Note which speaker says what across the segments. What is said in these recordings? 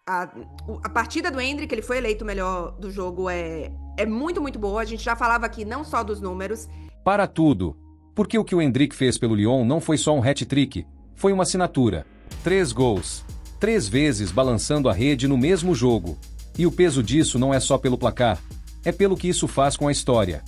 Speaker 1: A, a partida do Endrick, ele foi eleito o melhor do jogo, é muito, muito boa. A gente já falava aqui não só dos números.
Speaker 2: Para tudo. Porque o que o Endrick fez pelo Lyon não foi só um hat-trick, foi uma assinatura. 3 gols. 3 vezes balançando a rede no mesmo jogo. E o peso disso não é só pelo placar, é pelo que isso faz com a história.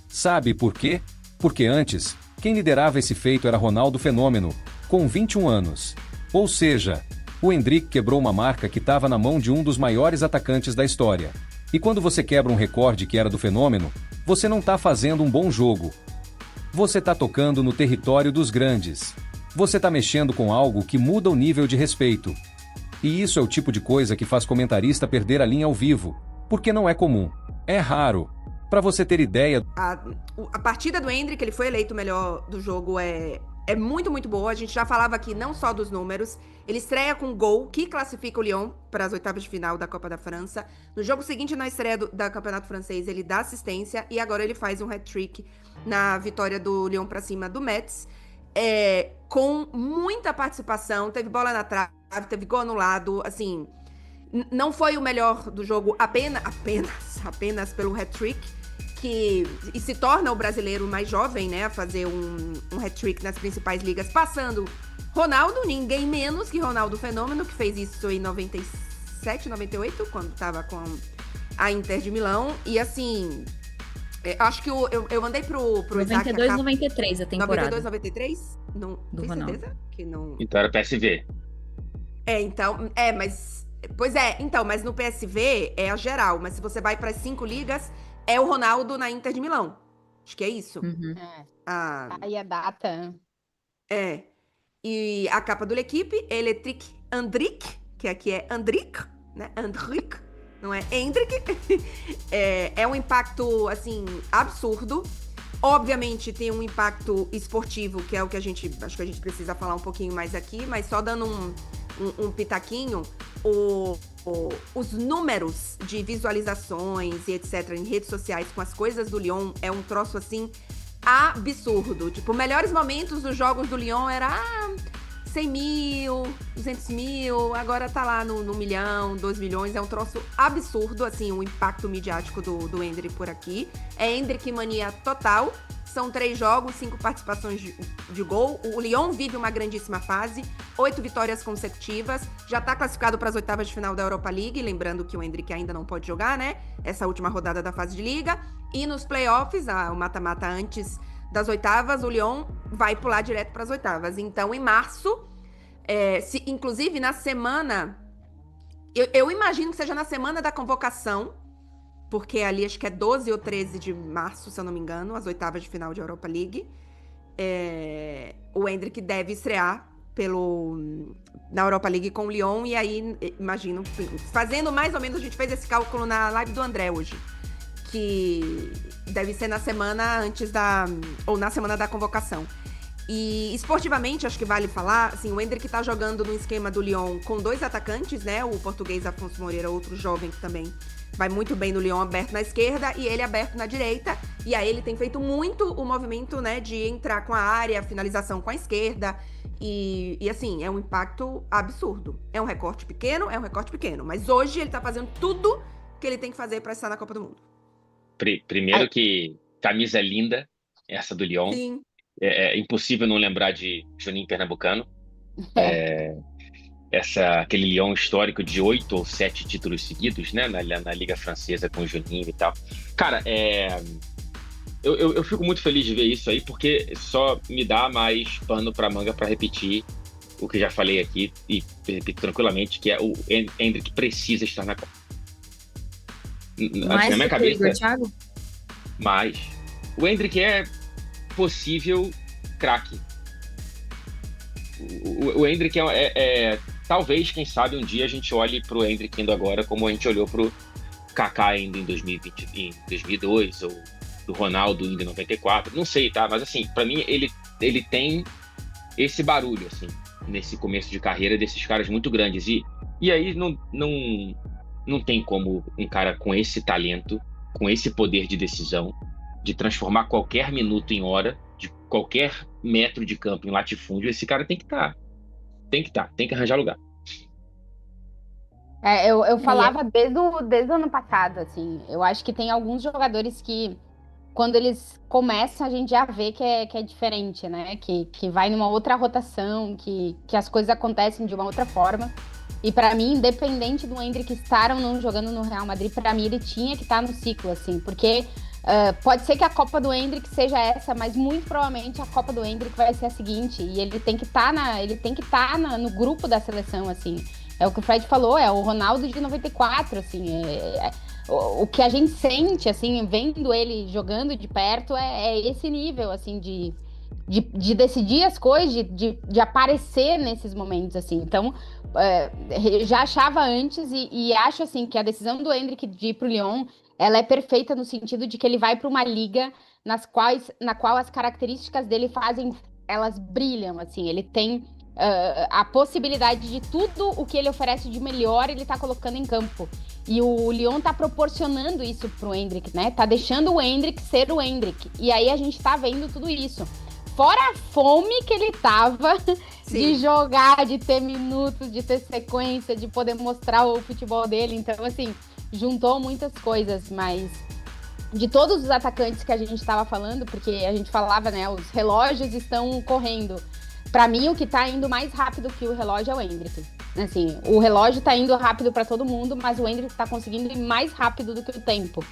Speaker 2: Sabe por quê? Porque antes, quem liderava esse feito era Ronaldo Fenômeno, com 21 anos. Ou seja, o Endrick quebrou uma marca que estava na mão de um dos maiores atacantes da história. E quando você quebra um recorde que era do Fenômeno, você não está fazendo um bom jogo. Você está tocando no território dos grandes. Você está mexendo com algo que muda o nível de respeito. E isso é o tipo de coisa que faz comentarista perder a linha ao vivo, porque não é comum. É raro. Para você ter ideia,
Speaker 1: A partida do Endrick, ele foi eleito o melhor do jogo, é muito, muito boa. A gente já falava aqui não só dos números. Ele estreia com um gol que classifica o Lyon para as oitavas de final da Copa da França. No jogo seguinte, na estreia da Campeonato Francês, ele dá assistência e agora ele faz um hat-trick na vitória do Lyon para cima do Metz. Com muita participação, teve bola na trave, teve gol anulado, assim, não foi o melhor do jogo apenas pelo hat-trick, e se torna o brasileiro mais jovem, né, a fazer um hat-trick nas principais ligas, passando Ronaldo, ninguém menos que Ronaldo Fenômeno, que fez isso em 97, 98, quando tava com a Inter de Milão, e assim, acho que eu mandei pro Isaac
Speaker 3: 92, 93 a temporada.
Speaker 1: 92, 93? Não,
Speaker 3: do
Speaker 1: tem
Speaker 3: Ronaldo.
Speaker 1: certeza que não...
Speaker 4: Então era PSV.
Speaker 1: Então, mas... Pois é, então, mas no PSV é a geral, mas se você vai para as 5 ligas, é o Ronaldo na Inter de Milão. Acho que é isso.
Speaker 3: Uhum.
Speaker 5: Aí a data.
Speaker 1: E a capa do L'Equipe, Electric Andrick, que aqui é Andrick, né? Andrick, não é Endrick. É um impacto, assim, absurdo. Obviamente tem um impacto esportivo, que é o que acho que a gente precisa falar um pouquinho mais aqui, mas só dando um pitaquinho, os números de visualizações e etc. em redes sociais com as coisas do Lyon é um troço, assim, absurdo. Tipo, melhores momentos dos jogos do Lyon era 100 mil, 200 mil, agora tá lá no 1 milhão, 2 milhões, é um troço absurdo, assim, o impacto midiático do Endrick por aqui. É Endrick mania total, são 3 jogos, 5 participações de gol. O Lyon vive uma grandíssima fase, 8 vitórias consecutivas, já tá classificado para as oitavas de final da Europa League, lembrando que o Endrick ainda não pode jogar, né, essa última rodada da fase de liga. E nos playoffs, o mata-mata antes das oitavas, o Lyon vai pular direto para as oitavas. Então, em março, inclusive na semana, eu imagino que seja na semana da convocação, porque ali acho que é 12 ou 13 de março, se eu não me engano, as oitavas de final de Europa League. O Endrick deve estrear na Europa League com o Lyon, e aí, imagino, fazendo mais ou menos, a gente fez esse cálculo na live do André hoje, que deve ser na semana antes ou na semana da convocação. E esportivamente, acho que vale falar, assim, o Endrick tá jogando no esquema do Lyon com 2 atacantes, né? O português Afonso Moreira, outro jovem que também vai muito bem no Lyon, aberto na esquerda, e ele aberto na direita. E aí ele tem feito muito o movimento, né, de entrar com a área, finalização com a esquerda. E assim, é um impacto absurdo. É um recorte pequeno, mas hoje ele tá fazendo tudo que ele tem que fazer para estar na Copa do Mundo.
Speaker 4: Primeiro que camisa linda, essa do Lyon.
Speaker 1: Sim.
Speaker 4: É impossível não lembrar de Juninho Pernambucano. Aquele Lyon histórico de 8 ou 7 títulos seguidos, né, na Liga Francesa com o Juninho e tal. Cara, eu fico muito feliz de ver isso aí, porque só me dá mais pano pra manga pra repetir o que já falei aqui, e repito tranquilamente, que é o Endrick precisa estar na Copa.
Speaker 3: Mais
Speaker 4: na minha
Speaker 3: do que o Igor,
Speaker 4: cabeça,
Speaker 3: Thiago?
Speaker 4: mas o Endrick é possível craque. O Endrick talvez, quem sabe, um dia a gente olhe pro Endrick indo agora como a gente olhou pro Kaká indo em 2020, em 2002, ou do Ronaldo indo em 94, não sei, tá? Mas assim, pra mim ele tem esse barulho, assim, nesse começo de carreira desses caras muito grandes, e aí não tem como um cara com esse talento, com esse poder de decisão, de transformar qualquer minuto em hora, de qualquer metro de campo em latifúndio, esse cara tem que arranjar lugar.
Speaker 5: Eu falava desde o ano passado, assim. Eu acho que tem alguns jogadores que, quando eles começam, a gente já vê que é diferente, né? Que vai numa outra rotação, que as coisas acontecem de uma outra forma. E pra mim, independente do Endrick estar ou não jogando no Real Madrid, pra mim ele tinha que estar no ciclo, assim. Porque pode ser que a Copa do Endrick seja essa, mas muito provavelmente a Copa do Endrick vai ser a seguinte. E ele tem que estar no grupo da seleção, assim. É o que o Fred falou, é o Ronaldo de 94, assim, o que a gente sente, assim, vendo ele jogando de perto é esse nível, assim, de decidir as coisas, de aparecer nesses momentos, assim. Então, já achava antes e acho, assim, que a decisão do Endrick de ir pro Lyon, ela é perfeita no sentido de que ele vai para uma liga na qual as características dele elas brilham, assim, ele tem a possibilidade de tudo o que ele oferece de melhor, ele tá colocando em campo. E o Lyon tá proporcionando isso pro Endrick, né? Tá deixando o Endrick ser o Endrick. E aí a gente tá vendo tudo isso. Fora a fome que ele tava de jogar, de ter minutos, de ter sequência, de poder mostrar o futebol dele. Então, assim, juntou muitas coisas, mas de todos os atacantes que a gente tava falando, porque a gente falava, né, os relógios estão correndo. Pra mim, o que tá indo mais rápido que o relógio é o Endrick. Assim, o relógio tá indo rápido pra todo mundo, mas o Endrick tá conseguindo ir mais rápido do que o tempo.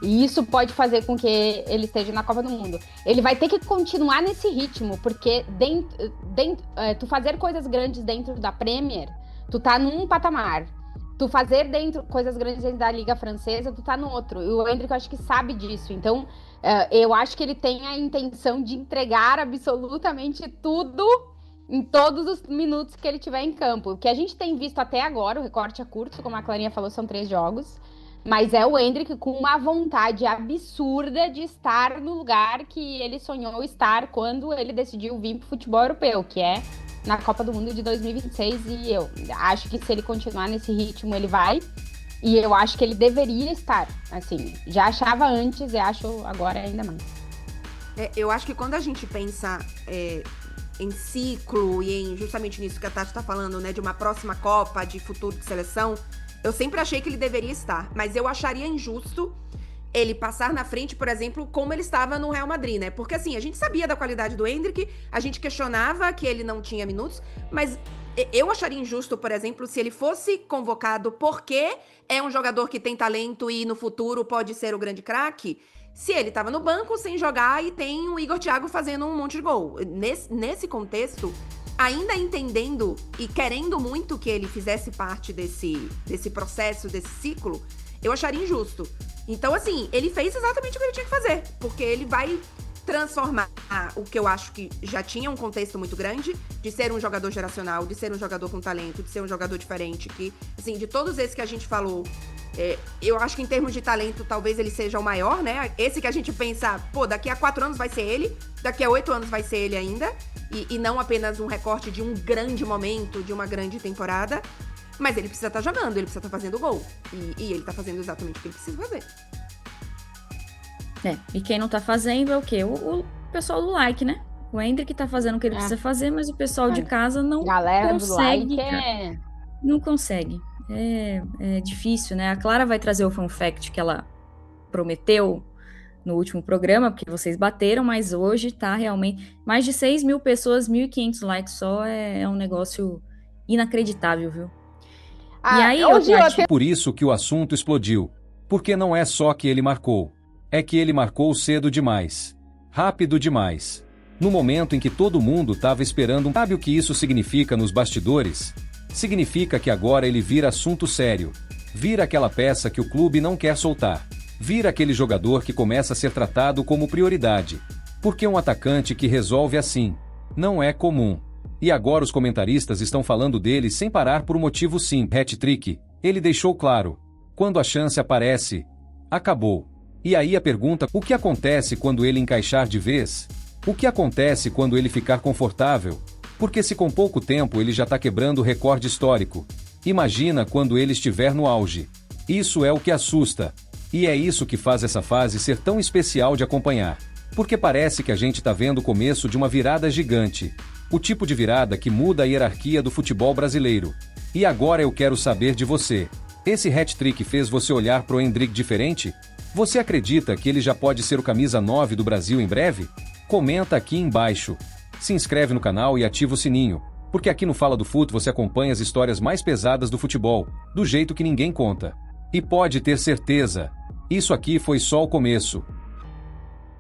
Speaker 5: E isso pode fazer com que ele esteja na Copa do Mundo. Ele vai ter que continuar nesse ritmo, porque tu fazer coisas grandes dentro da Premier, tu tá num patamar. Tu fazer coisas grandes dentro da Liga Francesa, tu tá no outro. E o Endrick, eu acho que sabe disso. Então, eu acho que ele tem a intenção de entregar absolutamente tudo em todos os minutos que ele tiver em campo. O que a gente tem visto até agora, o recorte é curto, como a Clarinha falou, são 3 jogos. Mas é o Endrick com uma vontade absurda de estar no lugar que ele sonhou estar quando ele decidiu vir pro futebol europeu, que é na Copa do Mundo de 2026. E eu acho que se ele continuar nesse ritmo, ele vai. E eu acho que ele deveria estar, assim, já achava antes e acho agora ainda mais.
Speaker 1: Eu acho que quando a gente pensa em ciclo e em justamente nisso que a Tati tá falando, né, de uma próxima Copa, de futuro de seleção, eu sempre achei que ele deveria estar, mas eu acharia injusto ele passar na frente, por exemplo, como ele estava no Real Madrid, né? Porque assim, a gente sabia da qualidade do Endrick, a gente questionava que ele não tinha minutos, mas eu acharia injusto, por exemplo, se ele fosse convocado porque é um jogador que tem talento e no futuro pode ser o grande craque, se ele estava no banco sem jogar e tem o Igor Thiago fazendo um monte de gol. Nesse contexto, ainda entendendo e querendo muito que ele fizesse parte desse processo, desse ciclo, eu acharia injusto. Então, assim, ele fez exatamente o que ele tinha que fazer, porque ele vai transformar o que eu acho que já tinha um contexto muito grande, de ser um jogador geracional, de ser um jogador com talento, de ser um jogador diferente, que, assim, de todos esses que a gente falou, eu acho que em termos de talento, talvez ele seja o maior, né? Esse que a gente pensa, pô, daqui a 4 anos vai ser ele, daqui a 8 anos vai ser ele ainda, e não apenas um recorte de um grande momento, de uma grande temporada, mas ele precisa estar jogando, ele precisa estar fazendo gol, e ele tá fazendo exatamente o que ele precisa fazer.
Speaker 3: E quem não tá fazendo é o quê? O pessoal do like, né? O Endrick tá fazendo o que ele precisa fazer, mas o pessoal de casa não
Speaker 5: Galera
Speaker 3: consegue.
Speaker 5: Do like
Speaker 3: Não consegue. É difícil, né? A Clara vai trazer o fun fact que ela prometeu no último programa, porque vocês bateram, mas hoje tá realmente... Mais de 6 mil pessoas, 1.500 likes só, é um negócio inacreditável, viu? E aí,
Speaker 2: Por isso que o assunto explodiu. Porque não é só que ele marcou. É que ele marcou cedo demais. Rápido demais. No momento em que todo mundo estava esperando. Sabe o que isso significa nos bastidores? Significa que agora ele vira assunto sério. Vira aquela peça que o clube não quer soltar. Vira aquele jogador que começa a ser tratado como prioridade. Porque um atacante que resolve assim não é comum. E agora os comentaristas estão falando dele sem parar por um motivo simples. Hat-trick. Ele deixou claro. Quando a chance aparece, acabou. E aí a pergunta, o que acontece quando ele encaixar de vez? O que acontece quando ele ficar confortável? Porque se com pouco tempo ele já está quebrando o recorde histórico, imagina quando ele estiver no auge. Isso é o que assusta. E é isso que faz essa fase ser tão especial de acompanhar. Porque parece que a gente está vendo o começo de uma virada gigante. O tipo de virada que muda a hierarquia do futebol brasileiro. E agora eu quero saber de você. Esse hat-trick fez você olhar pro Endrick diferente? Você acredita que ele já pode ser o camisa 9 do Brasil em breve? Comenta aqui embaixo. Se inscreve no canal e ativa o sininho, porque aqui no Fala do Fut você acompanha as histórias mais pesadas do futebol, do jeito que ninguém conta. E pode ter certeza, isso aqui foi só o começo.